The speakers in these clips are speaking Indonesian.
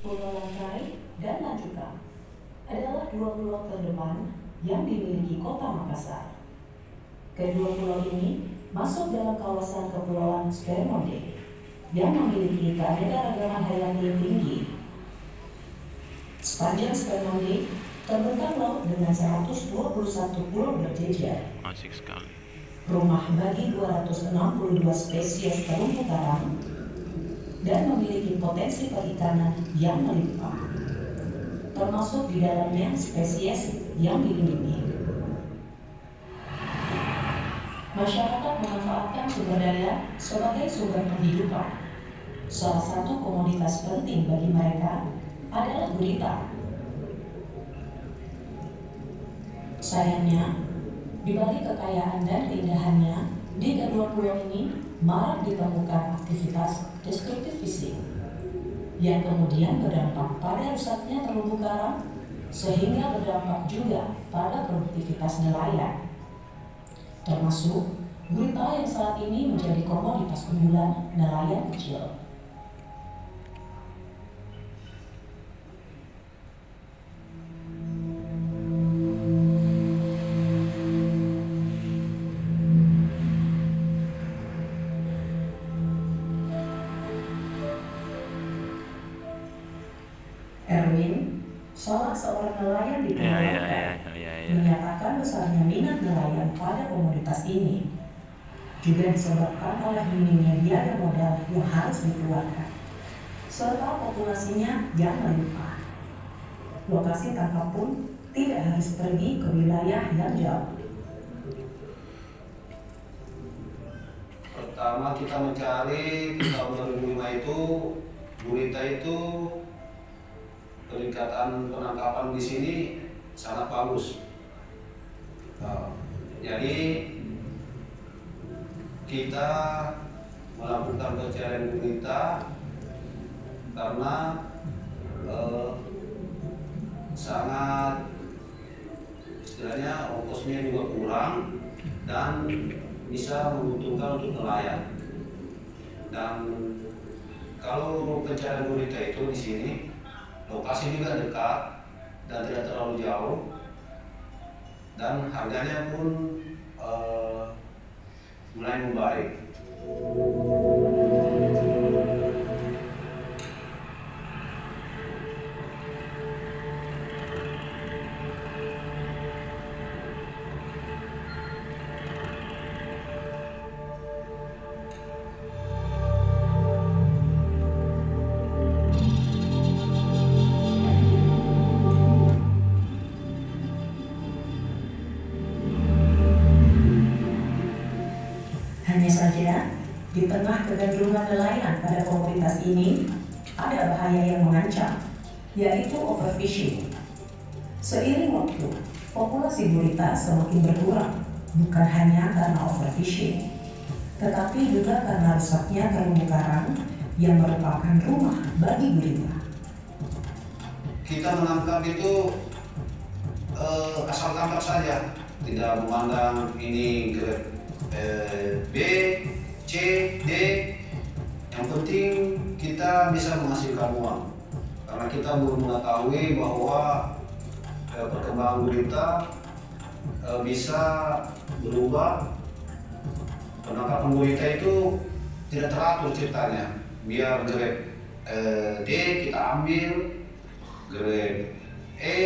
Pulau Langkai dan Lanjukan adalah dua pulau terdepan yang dimiliki Kota Makassar. Kedua pulau ini masuk dalam kawasan Kepulauan Spermonde yang memiliki keanekaragaman hayati tinggi. Sepanjang Spermonde terbentang laut dengan 121 pulau berjejer. Asik sekali. Rumah bagi 262 spesies terumbu karang dan memiliki potensi perikanan yang melimpah, termasuk di dalamnya spesies yang dilindungi. Masyarakat memanfaatkan sumber daya sebagai sumber penghidupan. Salah satu komoditas penting bagi mereka adalah gurita. Sayangnya, di balik kekayaan dan keindahannya, di kedua pulau ini marak ditemukan aktivitas destruktif fisik yang kemudian berdampak pada rusaknya terumbu karang, sehingga berdampak juga pada produktivitas nelayan, termasuk gurita yang saat ini menjadi komoditas unggulan nelayan kecil. Erwin, salah seorang nelayan di Pulau Langkai, menyatakan besarnya minat nelayan pada komoditas ini juga disebabkan oleh minimnya biaya modal yang harus dikeluarkan, serta populasinya yang melimpah. Lokasi tangkap pun tidak harus pergi ke wilayah yang jauh. Pertama kita mencari di tahun 2005 itu gurita itu peningkatan penangkapan di sini sangat bagus. Jadi kita melakukan pencarian gurita karena sangat istilahnya ongkosnya juga kurang dan bisa menguntungkan untuk nelayan. Dan kalau pencarian gurita itu di sini lokasi juga dekat dan tidak terlalu jauh, dan harganya pun mulai membaik. Hanya saja, di tengah kecenderungan nelayan pada komoditas ini, ada bahaya yang mengancam, yaitu overfishing. Seiring waktu, populasi gurita semakin berkurang, bukan hanya karena overfishing, tetapi juga karena rusaknya terumbu karang yang merupakan rumah bagi gurita. Kita menangkap itu asal tangkap saja, tidak memandang ini grade B, C, D. Yang penting kita bisa menghasilkan uang, karena kita belum mengetahui bahwa perkembangan gurita bisa berubah. Penangkapan gurita itu tidak teratur ceritanya, biar grade D kita ambil, grade E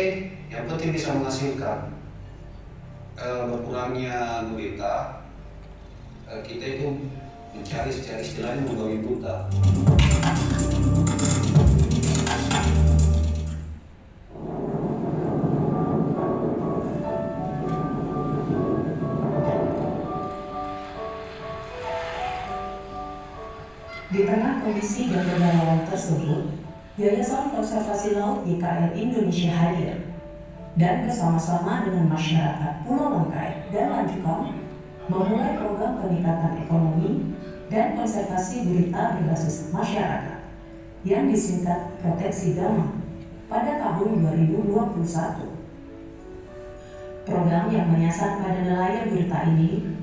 yang penting bisa menghasilkan. Berkurangnya gurita, kita itu mencari secara istilahnya membabi buta. Di tengah kondisi dan kegalauan tersebut, Yayasan Konservasi Laut YKL Indonesia hadir dan bersama-sama dengan masyarakat Pulau Langkai dan Lanjukan memulai program peningkatan ekonomi dan konservasi gurita berbasis masyarakat yang disingkat Proteksi Gama pada tahun 2021. Program yang menyasar pada nelayan gurita ini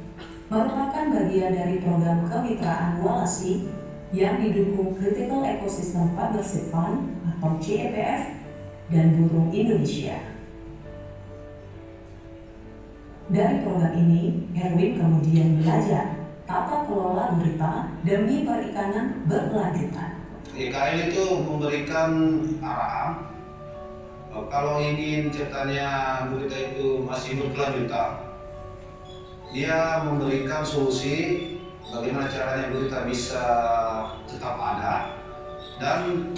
merupakan bagian dari program kemitraan Walasi yang didukung Critical Ecosystem Partnership Fund atau CEPF dan Burung Indonesia. Dari program ini, Erwin kemudian belajar tata kelola gurita demi perikanan berkelanjutan. IKN itu memberikan arahan kalau ingin ciptanya gurita itu masih berkelanjutan, dia memberikan solusi bagaimana caranya gurita bisa tetap ada dan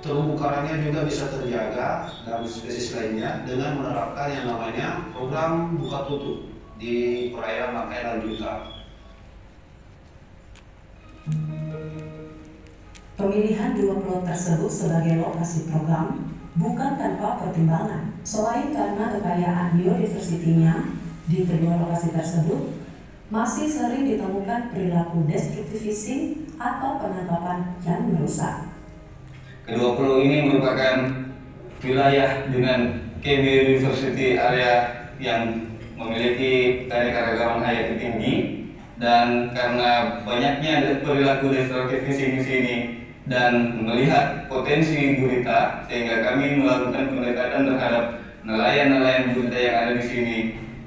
terumbu karangnya juga bisa terjaga dan spesies lainnya dengan menerapkan yang namanya program buka tutup di perairan Langkai Lanjutan. Pemilihan dua pulau tersebut sebagai lokasi program bukan tanpa pertimbangan. Selain karena kekayaan biodiversitinya di kedua lokasi tersebut, masih sering ditemukan perilaku destructive fishing atau penangkapan yang merusak. Kedua pulau ini merupakan wilayah dengan biodiversity area yang memiliki keanekaragaman hayati tinggi, dan karena banyaknya perilaku destructive fishing di sini dan melihat potensi gurita, sehingga kami melakukan pendekatan terhadap nelayan-nelayan gurita yang ada di sini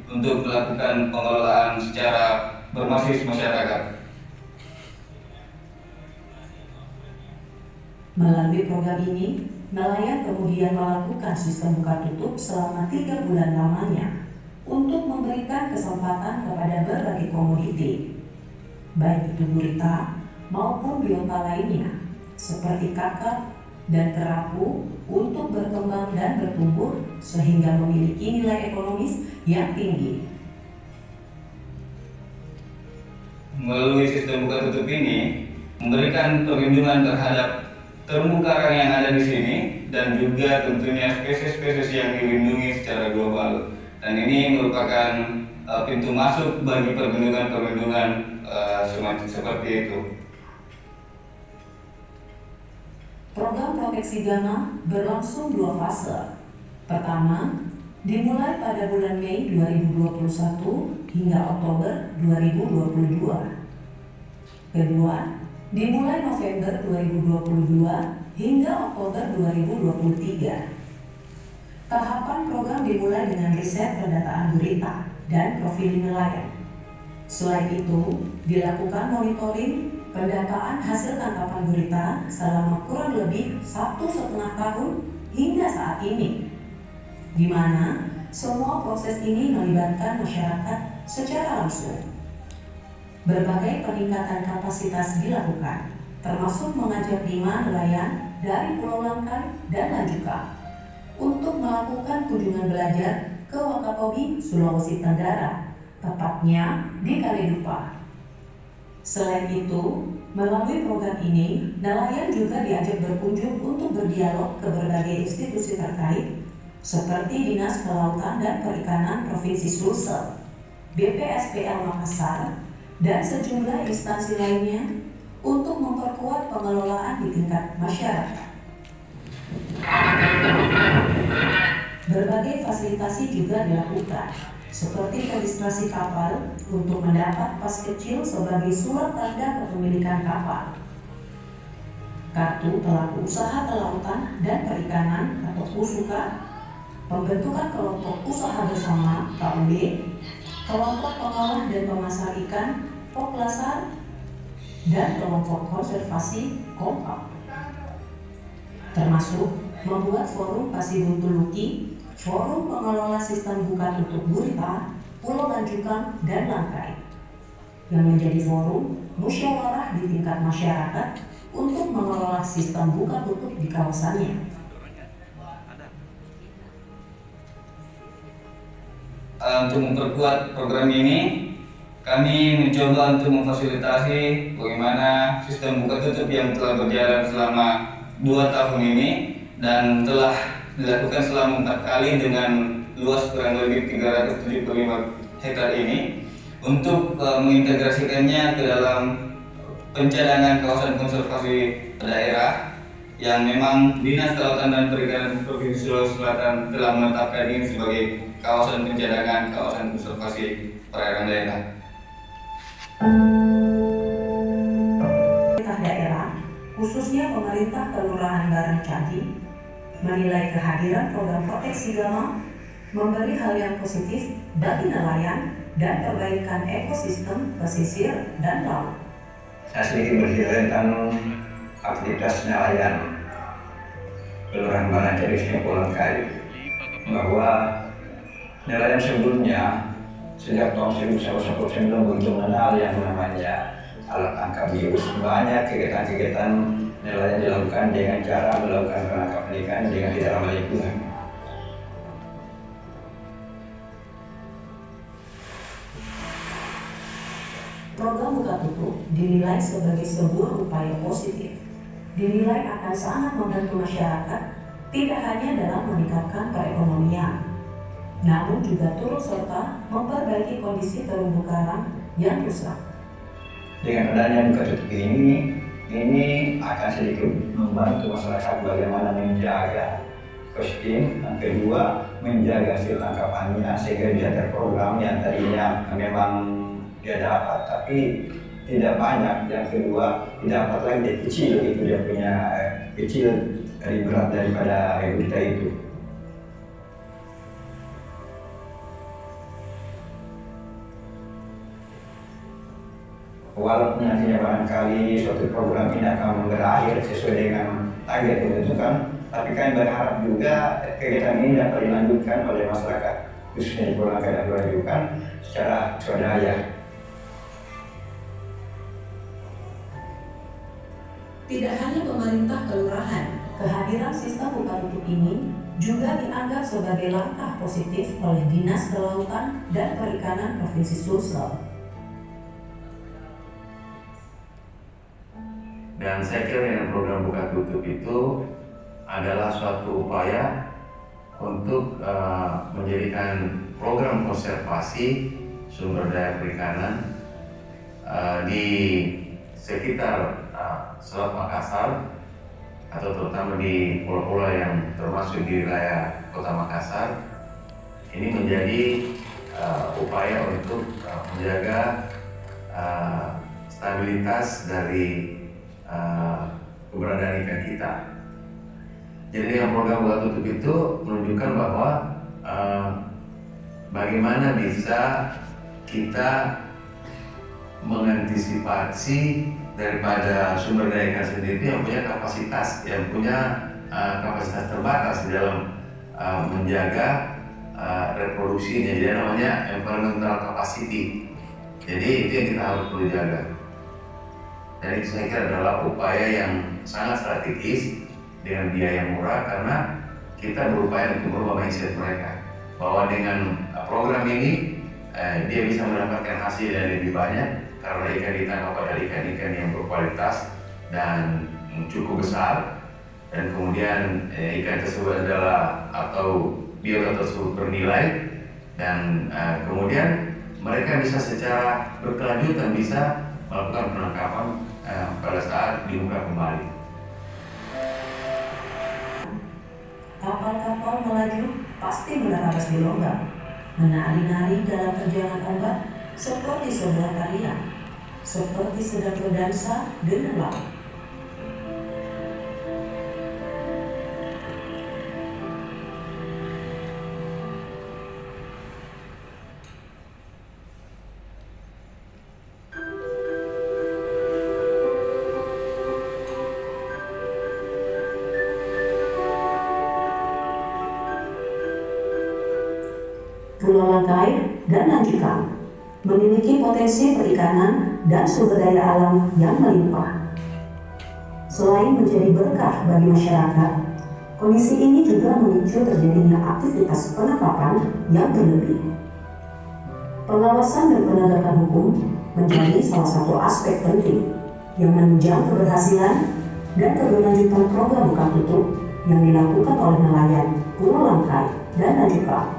untuk melakukan pengelolaan secara berbasis masyarakat. Melalui program ini, nelayan kemudian melakukan sistem buka tutup selama 3 bulan lamanya untuk memberikan kesempatan kepada berbagai komoditi, baik itu gurita maupun biota lainnya, seperti kakap dan kerapu untuk berkembang dan bertumbuh sehingga memiliki nilai ekonomis yang tinggi. Melalui sistem buka tutup ini memberikan perlindungan terhadap terumbu karang yang ada di sini dan juga tentunya spesies-spesies yang dilindungi secara global. Dan ini merupakan pintu masuk bagi perlindungan-perlindungan seperti itu. Program proteksi Gama berlangsung 2 fase. Pertama, dimulai pada bulan Mei 2021 hingga Oktober 2022. Kedua, dimulai November 2022 hingga Oktober 2023. Tahapan program dimulai dengan riset pendataan gurita dan profil nelayan. Selain itu, dilakukan monitoring pendataan hasil tangkapan gurita selama kurang lebih 1,5 tahun hingga saat ini, di mana semua proses ini melibatkan masyarakat secara langsung. Berbagai peningkatan kapasitas dilakukan, termasuk mengajak 5 nelayan dari Pulau Langkai dan Lanjuka untuk melakukan kunjungan belajar ke Wakatobi, Sulawesi Tenggara, tepatnya di Kalidupa. Selain itu, melalui program ini, nelayan juga diajak berkunjung untuk berdialog ke berbagai institusi terkait, seperti Dinas Kelautan dan Perikanan Provinsi Sulsel, BPSPL Makassar, dan sejumlah instansi lainnya untuk memperkuat pengelolaan di tingkat masyarakat. Berbagai fasilitasi juga dilakukan, seperti registrasi kapal untuk mendapat pas kecil sebagai surat tanda kepemilikan kapal, kartu pelaku usaha kelautan dan perikanan atau KUSUKA, pembentukan kelompok usaha bersama KUB, kelompok pengolah dan pemasar ikan POKLASAR, dan kelompok konservasi KOMPAK, termasuk membuat forum Pasibuntuluki, forum pengelola sistem buka tutup gurita Pulau Lanjukan dan Langkai, yang menjadi forum musyawarah di tingkat masyarakat untuk mengelola sistem buka tutup di kawasannya. Untuk memperkuat program ini, kami mencoba untuk memfasilitasi bagaimana sistem buka tutup yang telah berjalan selama 2 tahun ini dan telah dilakukan selama 4 kali dengan luas kurang lebih 375 hektar ini, untuk mengintegrasikannya ke dalam pencadangan kawasan konservasi daerah yang memang Dinas Kelautan dan Perikanan Provinsi Sulawesi Selatan telah menetapkan ini sebagai kawasan pencadangan kawasan konservasi perairan daerah. Pemerintah daerah khususnya pemerintah Kelurahan Bareng Candi, menilai kehadiran program proteksi gama memberi hal yang positif bagi nelayan dan perbaikan ekosistem pesisir dan laut. Saya sedikit bercerita tentang aktivitas nelayan Kelurahan Bareng Candi Polangkai, bahwa nelayan sebelumnya sejak tahun 1999 untuk mengenal yang namanya alat tangkap bius. Banyak kegiatan-kegiatan nelayan dilakukan dengan cara melakukan penangkapan ikan dengan tidak ramah lingkungan. Program Buka Tutup dinilai sebagai sebuah upaya positif. Dinilai akan sangat membantu masyarakat, tidak hanya dalam meningkatkan perekonomian, namun juga turut serta memperbaiki kondisi terumbu karang yang rusak. Dengan adanya Buka Tutup ini akan sedikit membantu masyarakat bagaimana menjaga kostum, yang kedua menjaga hasil tangkapannya sehingga dia terprogram yang tadinya memang dia dapat tapi tidak banyak, yang kedua didapat lagi dia kecil, itu dia punya kecil dari berat daripada kita itu. Walaupun nantinya barangkali suatu program ini akan berakhir sesuai dengan target yang ditentukan, tapi kami berharap juga kegiatan ini dapat dilanjutkan oleh masyarakat, khususnya di Polangkai dan dilanjutkan secara swadaya. Tidak hanya pemerintah kelurahan, kehadiran sistem Buka Tutup ini juga dianggap sebagai langkah positif oleh Dinas Kelautan dan Perikanan Provinsi Sulsel. Dan saya kira dengan program Buka Tutup itu adalah suatu upaya untuk menjadikan program konservasi sumber daya perikanan di sekitar Selat Makassar atau terutama di pulau-pulau yang termasuk di wilayah Kota Makassar ini menjadi upaya untuk menjaga stabilitas dari keberadaan ikan kita. Jadi dengan program Buka Tutup itu menunjukkan bahwa bagaimana bisa kita mengantisipasi daripada sumber daya ikan sendiri yang punya kapasitas terbatas di dalam menjaga reproduksinya, jadi namanya environmental capacity. Jadi itu yang kita harus perlu jaga. Dan itu saya kira adalah upaya yang sangat strategis dengan biaya yang murah, karena kita berupaya untuk merubah mindset mereka bahwa dengan program ini dia bisa mendapatkan hasil yang lebih banyak karena ikan ditangkap adalah ikan-ikan yang berkualitas dan cukup besar, dan kemudian ikan tersebut adalah atau biota tersebut bernilai, dan kemudian mereka bisa secara berkelanjutan bisa melakukan penangkapan pada saat dibuka kembali. Kapal-kapal melaju pasti menerabas gelombang, menari-nari dalam terjangan ombak seperti sebuah tarian, seperti sedang berdansa dengan laut. Pulau Langkai dan Lanjukang memiliki potensi perikanan dan sumber daya alam yang melimpah. Selain menjadi berkah bagi masyarakat, kondisi ini juga memicu terjadinya aktivitas penangkapan yang berlebih. Pengawasan dan penegakan hukum menjadi salah satu aspek penting yang menunjang keberhasilan dan keberlanjutan program Buka Tutup yang dilakukan oleh nelayan Pulau Langkai dan Lanjukang.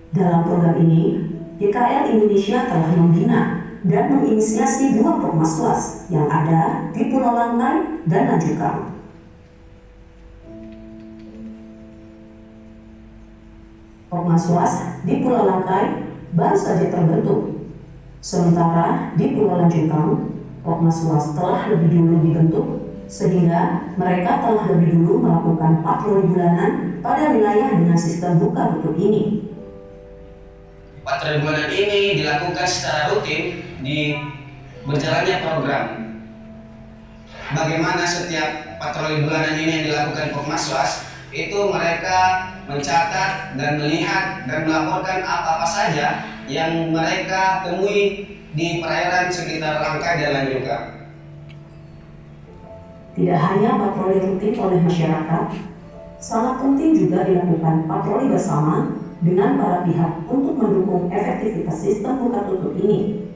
Dalam program ini, YKL Indonesia telah membina dan menginisiasi 2 Pokmaswas yang ada di Pulau Langkai dan Lanjukang. Pokmaswas di Pulau Langkai baru saja terbentuk, sementara di Pulau Lanjukang, Pokmaswas telah lebih dulu dibentuk, sehingga mereka telah lebih dulu melakukan patroli bulanan pada wilayah dengan sistem buka tutup ini. Patroli bulanan ini dilakukan secara rutin di berjalannya program. Bagaimana setiap patroli bulanan ini yang dilakukan Pokmaswas, itu mereka mencatat dan melihat dan melaporkan apa-apa saja yang mereka temui di perairan sekitar Langkai dan Lanjukang. Tidak hanya patroli rutin oleh masyarakat, sangat penting juga dilakukan patroli bersama dengan para pihak untuk mendukung efektivitas sistem buka tutup ini.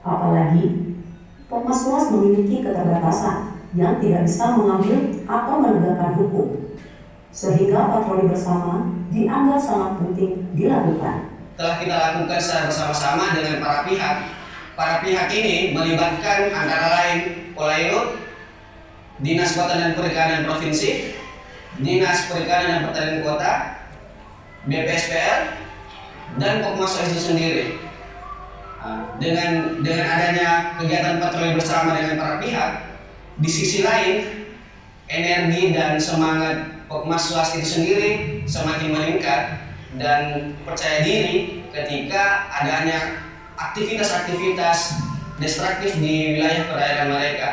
Apalagi, Pokmaswas memiliki keterbatasan yang tidak bisa mengambil atau menegakkan hukum, sehingga patroli bersama dianggap sangat penting dilakukan. Telah kita lakukan secara bersama-sama dengan para pihak. Para pihak ini melibatkan antara lain Polairut, Dinas Kota dan Perikanan Provinsi, Dinas Perikanan dan Pertanian Kota, BPSPL, dan Pokmaswas itu sendiri. Dengan adanya kegiatan patroli bersama dengan para pihak, di sisi lain energi dan semangat Pokmaswas itu sendiri semakin meningkat dan percaya diri ketika adanya aktivitas-aktivitas destruktif di wilayah perairan mereka.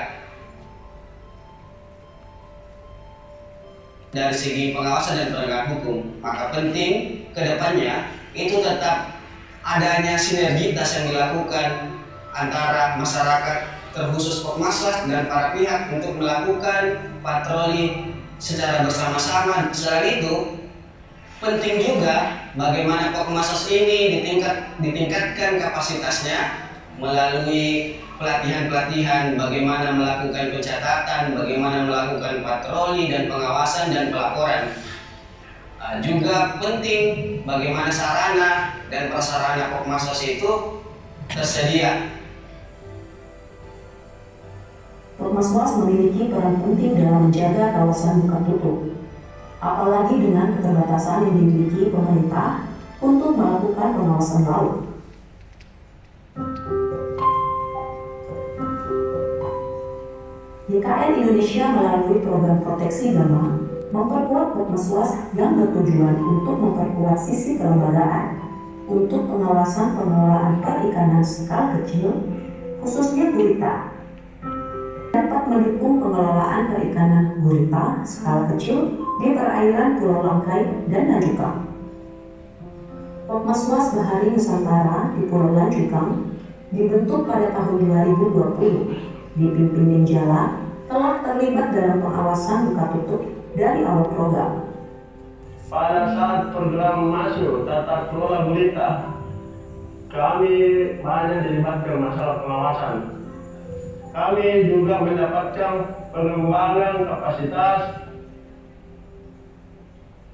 Dari segi pengawasan dan penegakan hukum, maka penting ke depannya itu tetap adanya sinergitas yang dilakukan antara masyarakat, terkhusus Pokmaswas dan para pihak untuk melakukan patroli secara bersama-sama. Selain itu, penting juga bagaimana Pokmaswas ini ditingkatkan kapasitasnya melalui pelatihan-pelatihan, bagaimana melakukan pencatatan, bagaimana melakukan patroli dan pengawasan dan pelaporan. Juga penting bagaimana sarana dan prasarana Pokmaswas itu tersedia. Pokmaswas memiliki peran penting dalam menjaga kawasan buka tutup, apalagi dengan keterbatasan yang dimiliki pemerintah untuk melakukan pengawasan laut. YKL Indonesia melalui program proteksi gama memperkuat Pokmaswas yang bertujuan untuk memperkuat sisi kelembagaan untuk pengawasan pengelolaan perikanan skala kecil, khususnya gurita, dapat mendukung pengelolaan perikanan gurita skala kecil di perairan Pulau Langkai dan Lanjukang. Pokmaswas Bahari Nusantara di Pulau Lanjukang dibentuk pada tahun 2020, dipimpin Denjala, telah terlibat dalam pengawasan buka tutup dari awal program. Pada saat program masuk tata kelola gurita, kami banyak dilibatkan masalah pengawasan. Kami juga mendapatkan pengembangan kapasitas.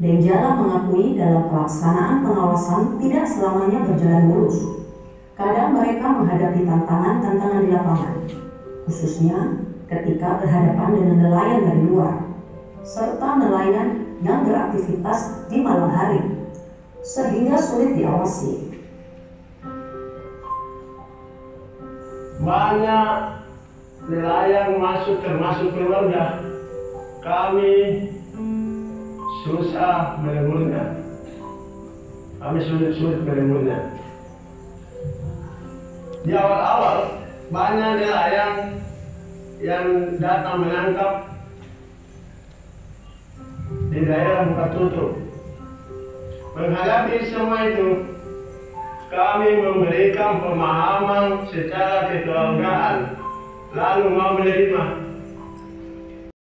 Denjala mengakui dalam pelaksanaan pengawasan tidak selamanya berjalan mulus. Kadang mereka menghadapi tantangan-tantangan di lapangan, khususnya ketika berhadapan dengan nelayan dari luar, serta nelayan yang beraktivitas di malam hari, sehingga sulit diawasi. Banyak nelayan masuk termasuk keluarga. Kami susah menemunya. Kami sulit menemunya. Di awal-awal banyak nelayan yang datang menangkap di daerah buka tutup. Menghadapi semua itu, kami memberikan pemahaman secara kekeluargaan, lalu mau menerima